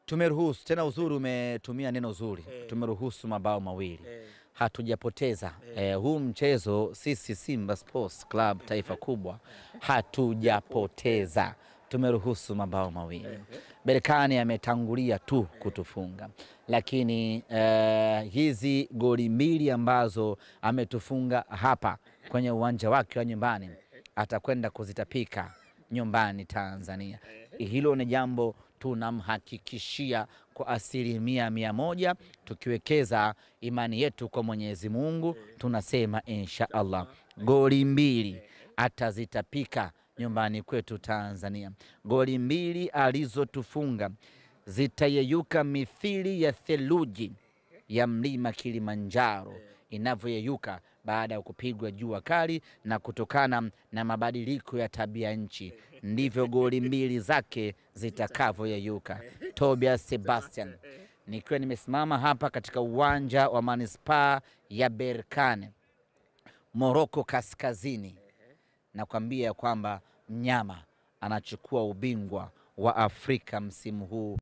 Tumeruhusu tena, uzuri umetumia neno zuri. Tumeruhusu mabao mawili. Hatujapoteza. Huu mchezo sisi Simba Sports Club taifa kubwa hatujapoteza. Tumeruhusu mabao mawili. Berkane ametangulia tu kutufunga. Lakini hizi goli mbili ambazo ametufunga hapa kwenye uwanja wake wa nyumbani atakwenda kuzitapika nyumbani Tanzania. Hilo ni jambo tunamhakikishia kwa 100%, tukiwekeza imani yetu kwa Mwenyezi Mungu. Tunasema insha Allah goli mbili atazitapika nyumbani kwetu Tanzania. Goli mbili alizotufunga zitayeyuka mithili ya theluji ya mlima Kilimanjaro inavyoyeyuka baada ya kupigwa jua kali na kutokana na mabadiliko ya tabia nchi, ndivyo goli mbili zake zitakavyoyeyuka. Tobias Sebastian, nikiwa nimesimama hapa katika uwanja wa Manispaa ya Berkane, Morocco Kaskazini, nakwambia kwamba mnyama anachukua ubingwa wa Afrika msimu huu.